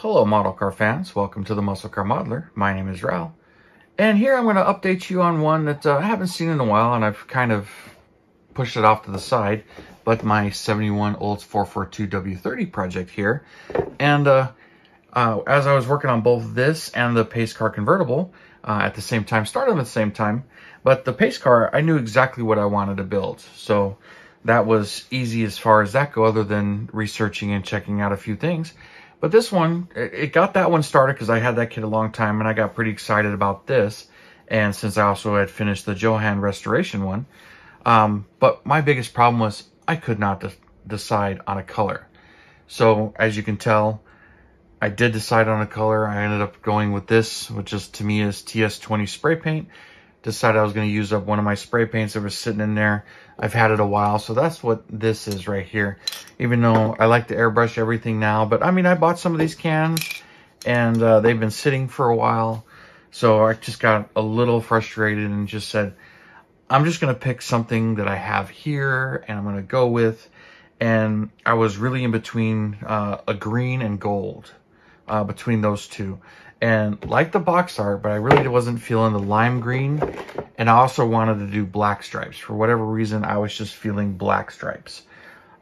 Hello model car fans, welcome to the Muscle Car Modeler. My name is Revell, and here I'm going to update you on one that I haven't seen in a while, and I've kind of pushed it off to the side, but my 71 Olds 442 W30 project here. And as I was working on both this and the pace car convertible at the same time, started at the same time, but the pace car, I knew exactly what I wanted to build, so that was easy as far as that go, other than researching and checking out a few things. But this one, it got that one started because I had that kit a long time, and I got pretty excited about this. And since I also had finished the Johan restoration one, but my biggest problem was I could not decide on a color. So as you can tell, I did decide on a color. I ended up going with this, which is to me is TS20 spray paint. Decided I was going to use up one of my spray paints that was sitting in there. I've had it a while, so that's what this is right here. Even though I like to airbrush everything now, but I mean, I bought some of these cans, and they've been sitting for a while, so I just got a little frustrated and just said, I'm just going to pick something that I have here, and I'm going to go with. And I was really in between a green and gold, between those two. And like the box art, but I really wasn't feeling the lime green. And I also wanted to do black stripes. For whatever reason, I was just feeling black stripes.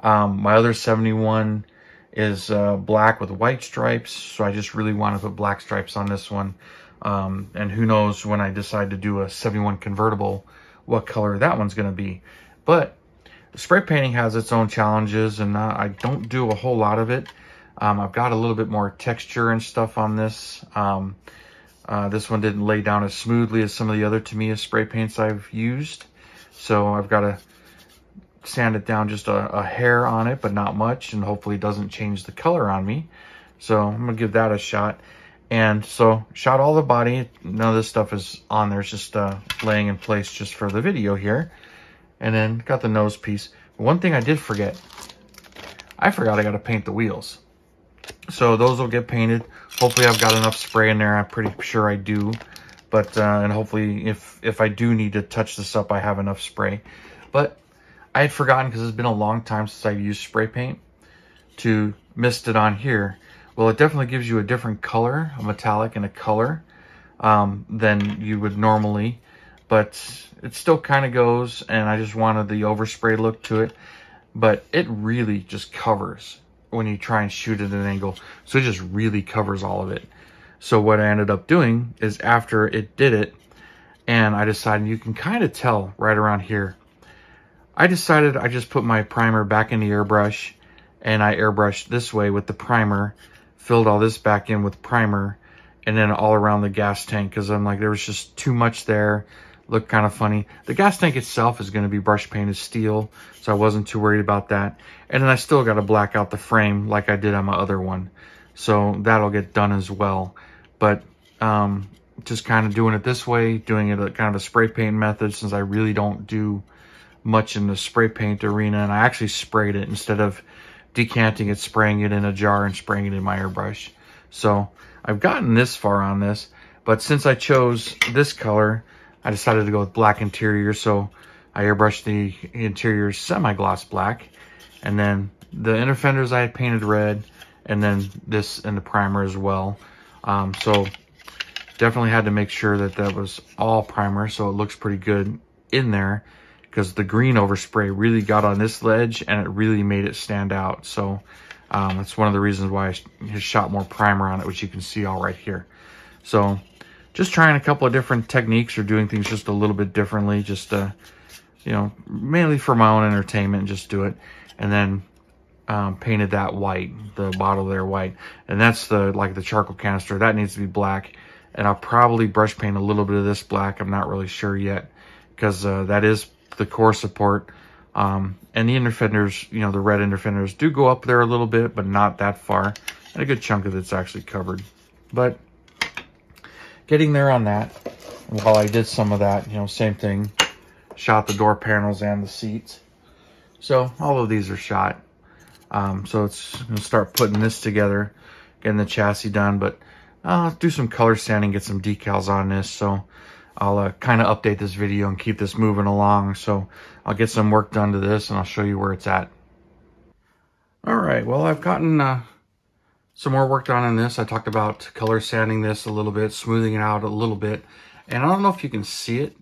My other 71 is black with white stripes. So I just really want to put black stripes on this one. And who knows when I decide to do a 71 convertible, what color that one's going to be. But spray painting has its own challenges, and I don't do a whole lot of it. I've got a little bit more texture and stuff on this. This one didn't lay down as smoothly as some of the other Tamiya spray paints I've used. So I've got to sand it down just a hair on it, but not much. And hopefully it doesn't change the color on me. So I'm going to give that a shot. And so shot all the body. None of this stuff is on there. It's just laying in place just for the video here. And then got the nose piece. One thing I did forget. I forgot I got to paint the wheels. So those will get painted. Hopefully I've got enough spray in there. I'm pretty sure I do. But, and hopefully if I do need to touch this up, I have enough spray. But I had forgotten, because it's been a long time since I've used spray paint, to mist it on here. Well, it definitely gives you a different color, a metallic and a color, than you would normally. But it still kind of goes, and I just wanted the overspray look to it. But it really just covers when you try and shoot at an angle. So it just really covers all of it. So what I ended up doing is, after it did it, and I decided, you can kind of tell right around here, I decided I just put my primer back in the airbrush, and I airbrushed this way with the primer, filled all this back in with primer, and then all around the gas tank, because I'm like, there was just too much there. Looked kind of funny. The gas tank itself is going to be brush painted steel, so I wasn't too worried about that. And then I still got to black out the frame like I did on my other one, so that'll get done as well. But just kind of doing it this way, doing it kind of a spray paint method, since I really don't do much in the spray paint arena, and I actually sprayed it instead of decanting it, spraying it in a jar and spraying it in my airbrush. So I've gotten this far on this, but since I chose this color, I decided to go with black interior, so I airbrushed the interior semi-gloss black, and then the inner fenders I had painted red, and then this in the primer as well. So definitely had to make sure that that was all primer, so it looks pretty good in there, because the green overspray really got on this ledge, and it really made it stand out. So that's one of the reasons why I shot more primer on it, which you can see all right here. So just trying a couple of different techniques, or doing things just a little bit differently, just you know, mainly for my own entertainment, and just do it. And then painted that white, the bottle there white, and that's like the charcoal canister, that needs to be black. And I'll probably brush paint a little bit of this black. I'm not really sure yet, because that is the core support. And the inner fenders, you know, the red inner fenders do go up there a little bit, but not that far. And a good chunk of it's actually covered. But getting there on that. While I did some of that, you know, same thing. Shot the door panels and the seats. So all of these are shot. So it's going to start putting this together, getting the chassis done. But I'll do some color sanding, get some decals on this. So I'll kind of update this video and keep this moving along. So I'll get some work done to this, and I'll show you where it's at. All right, well, I've gotten some more work done on this. I talked about color sanding this a little bit, smoothing it out a little bit. And I don't know if you can see it.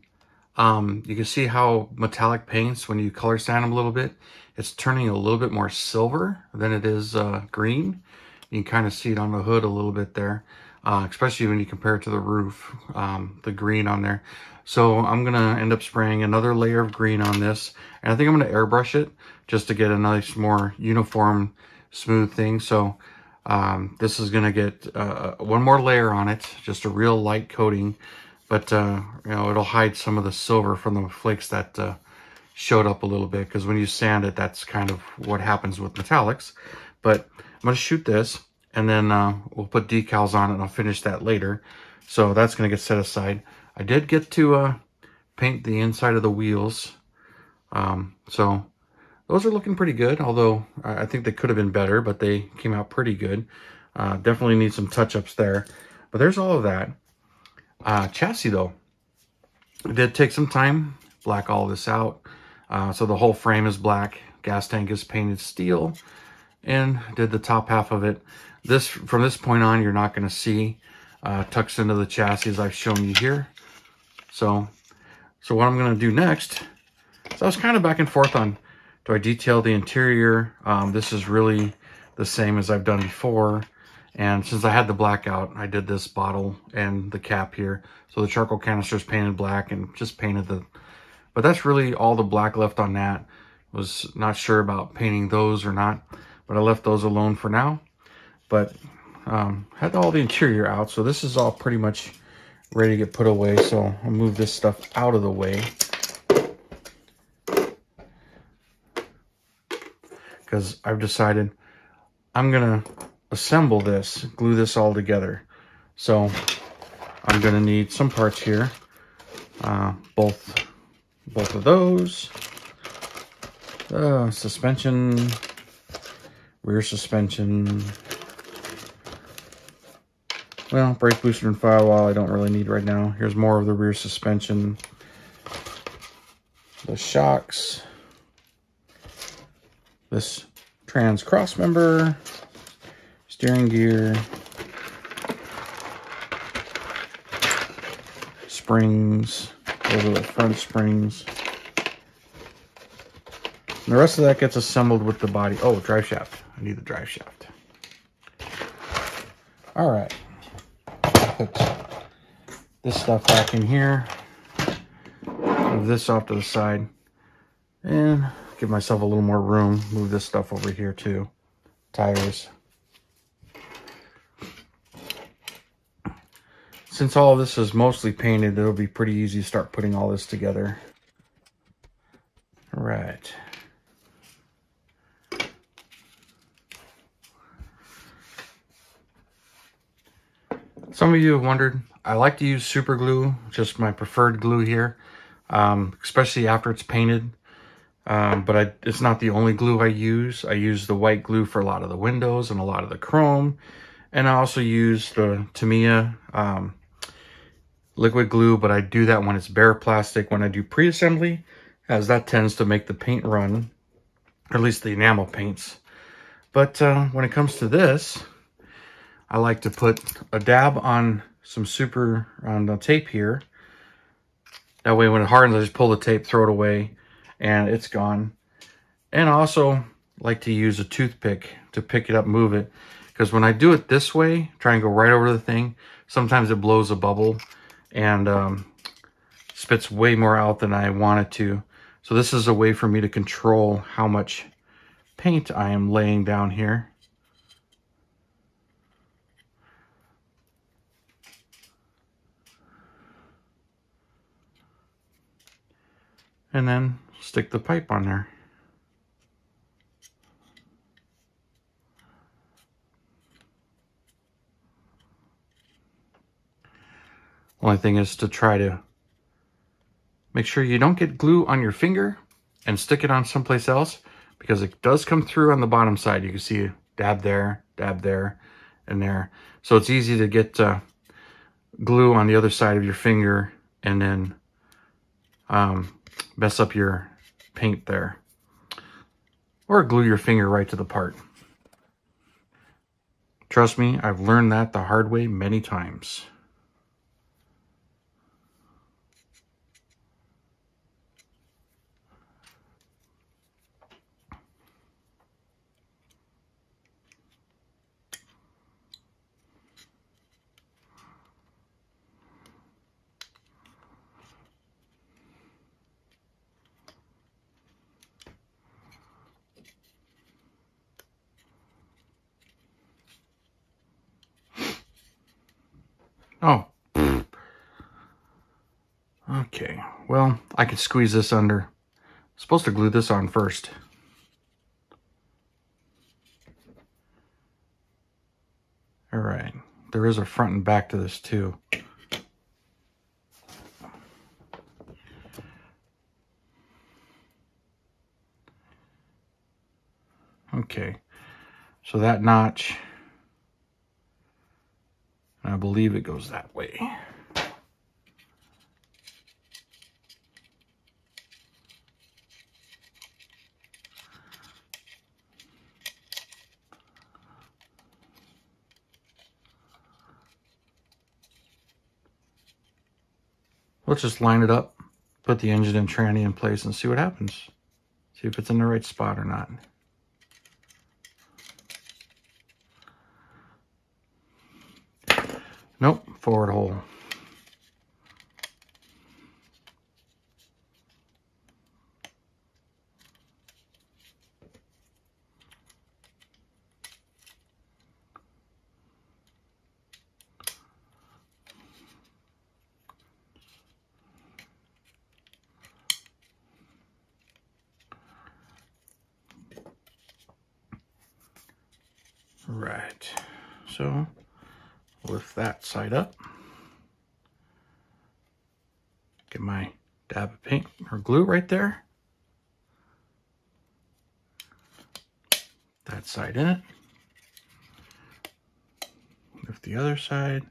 You can see how metallic paints, when you color sand them a little bit, it's turning a little bit more silver than it is green. You can kind of see it on the hood a little bit there, especially when you compare it to the roof, the green on there. So I'm going to end up spraying another layer of green on this. And I think I'm going to airbrush it just to get a nice, more uniform, smooth thing. So this is going to get one more layer on it, just a real light coating. But, you know, it'll hide some of the silver from the flakes that showed up a little bit. Because when you sand it, that's kind of what happens with metallics. But I'm going to shoot this, and then we'll put decals on it, and I'll finish that later. So that's going to get set aside. I did get to paint the inside of the wheels. So those are looking pretty good, although I think they could have been better, but they came out pretty good. Definitely need some touch-ups there. But there's all of that. Chassis, though, it did take some time, black all this out. So the whole frame is black. Gas tank is painted steel. And did the top half of it. This, from this point on, you're not going to see tucks into the chassis as I've shown you here. So what I'm going to do next, so I was kind of back and forth on, do I detail the interior? This is really the same as I've done before. And since I had the black out, I did this bottle and the cap here. So the charcoal canister is painted black and just painted the, but that's really all the black left on that. Was not sure about painting those or not, but I left those alone for now. But had all the interior out, so this is all pretty much ready to get put away. So I'll move this stuff out of the way, because I've decided I'm gonna assemble this, glue this all together. So I'm gonna need some parts here, both of those, suspension, rear suspension. Well, brake booster and firewall I don't really need right now. Here's more of the rear suspension. The shocks. This trans cross member. Steering gear. Springs. Those are the front springs. And the rest of that gets assembled with the body. Oh, drive shaft. I need the drive shaft. All right. Put this stuff back in here. Move this off to the side. And give myself a little more room. Move this stuff over here too. Tires. Since all of this is mostly painted, it'll be pretty easy to start putting all this together. All right. Some of you have wondered, I like to use super glue, just my preferred glue here, especially after it's painted. But it's not the only glue I use. I use the white glue for a lot of the windows and a lot of the chrome. And I also use the Tamiya liquid glue, but I do that when it's bare plastic, when I do pre-assembly, as that tends to make the paint run, or at least the enamel paints. But when it comes to this, I like to put a dab on some super on the tape here. That way when it hardens, I just pull the tape, throw it away, and it's gone. And I also like to use a toothpick to pick it up, move it. Because when I do it this way, try and go right over the thing, sometimes it blows a bubble and spits way more out than I want it to. So this is a way for me to control how much paint I am laying down here. And then stick the pipe on there. Only thing is to try to make sure you don't get glue on your finger and stick it on someplace else, because it does come through on the bottom side. You can see a dab there, and there. So it's easy to get glue on the other side of your finger and then mess up your paint there, or glue your finger right to the part. Trust me, I've learned that the hard way many times. Oh. Okay, well, I could squeeze this under. I'm supposed to glue this on first. All right, there is a front and back to this too. Okay, so that notch, I believe it goes that way. Let's just line it up, put the engine and tranny in place and see what happens. See if it's in the right spot or not. Nope, forward hole. Right, so lift that side up. Get my dab of paint or glue right there. That side in it. Lift the other side.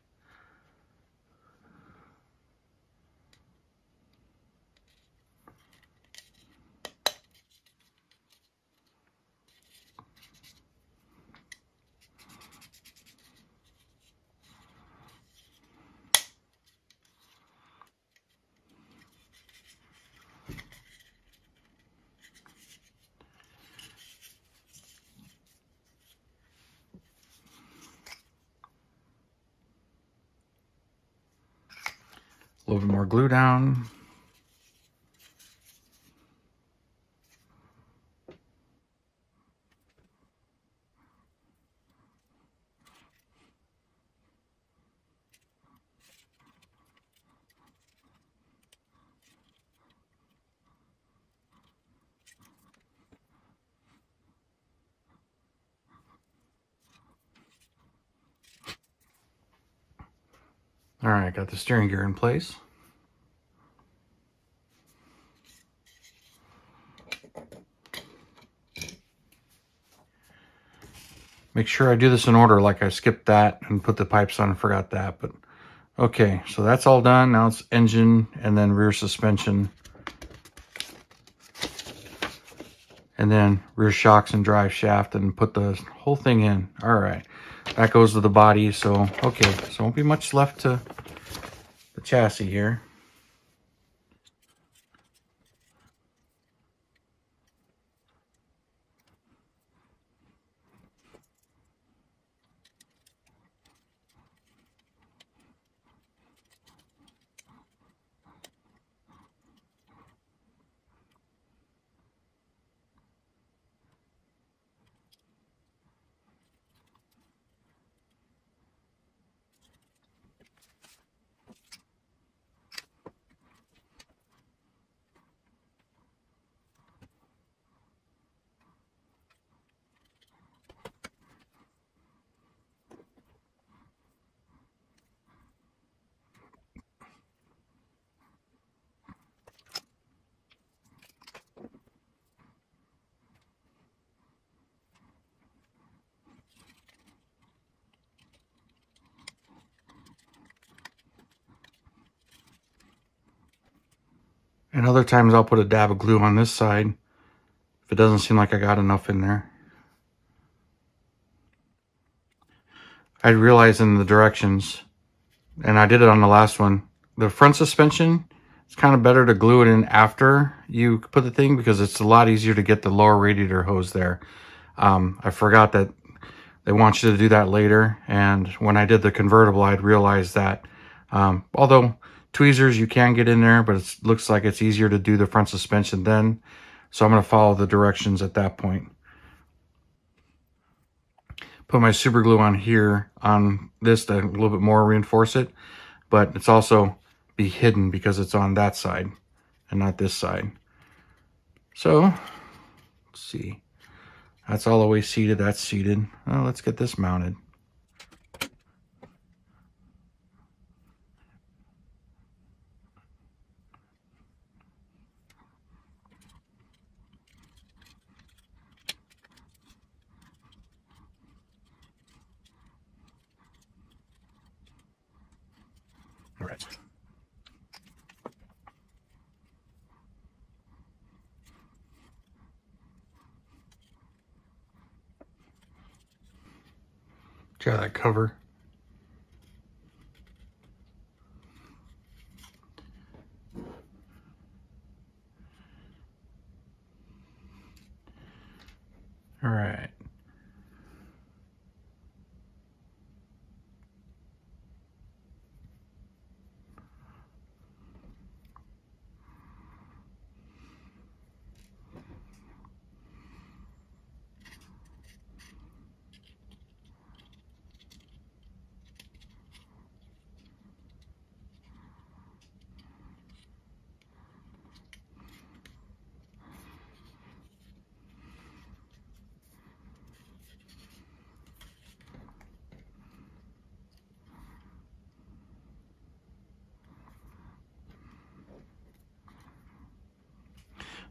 A little bit more glue down. All right, got the steering gear in place. Make sure I do this in order, like I skipped that and put the pipes on and forgot that. But okay, so that's all done. Now it's engine and then rear suspension. And then rear shocks and drive shaft and put the whole thing in. All right, that goes to the body. So, okay, so won't be much left to the chassis here. And other times I'll put a dab of glue on this side if it doesn't seem like I got enough in there. I realized in the directions, and I did it on the last one, the front suspension, it's kind of better to glue it in after you put the thing, because it's a lot easier to get the lower radiator hose there. I forgot that they want you to do that later, and when I did the convertible, I'd realized that although tweezers you can get in there, but it looks like it's easier to do the front suspension then, so I'm going to follow the directions at that point. Put my super glue on here on this to a little bit more reinforce it, but it's also be hidden because it's on that side and not this side. So let's see, that's all the way seated, that's seated. Well, let's get this mounted. All right. Got that cover. All right.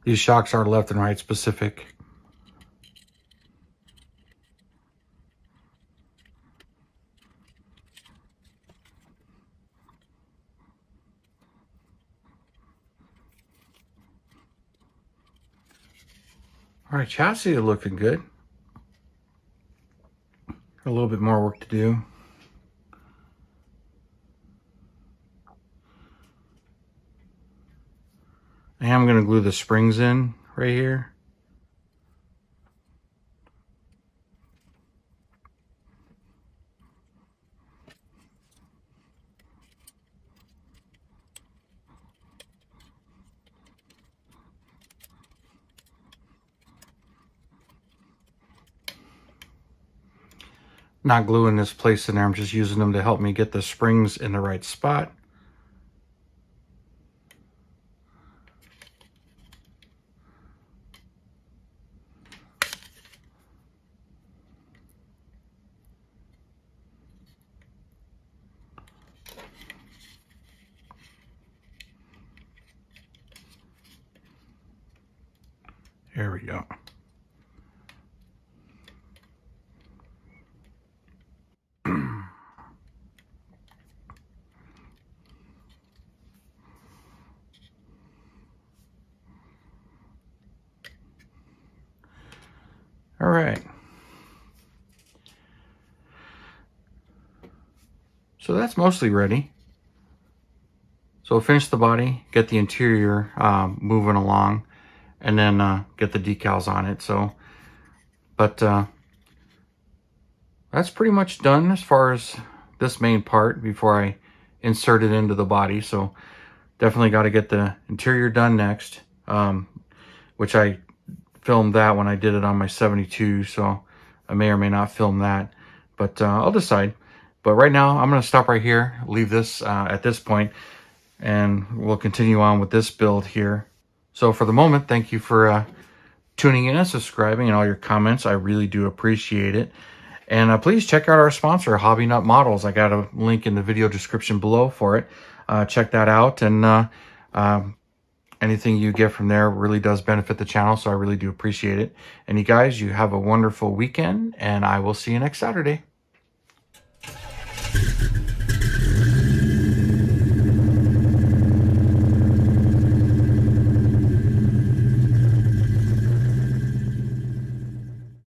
These shocks are left and right specific. All right, chassis is looking good. A little bit more work to do. I am going to glue the springs in right here. Not gluing this place in there, I'm just using them to help me get the springs in the right spot. There we go. All right. So that's mostly ready. So finish the body, get the interior moving along, and then get the decals on it. So, but that's pretty much done as far as this main part before I insert it into the body. So definitely got to get the interior done next, which I filmed that when I did it on my 72. So I may or may not film that, but I'll decide. But right now I'm going to stop right here, leave this at this point, and we'll continue on with this build here. So for the moment, thank you for tuning in and subscribing and all your comments. I really do appreciate it. And please check out our sponsor, Hobby Nut Models. I got a link in the video description below for it. Check that out. And anything you get from there really does benefit the channel. So I really do appreciate it. And you guys, you have a wonderful weekend. And I will see you next Saturday.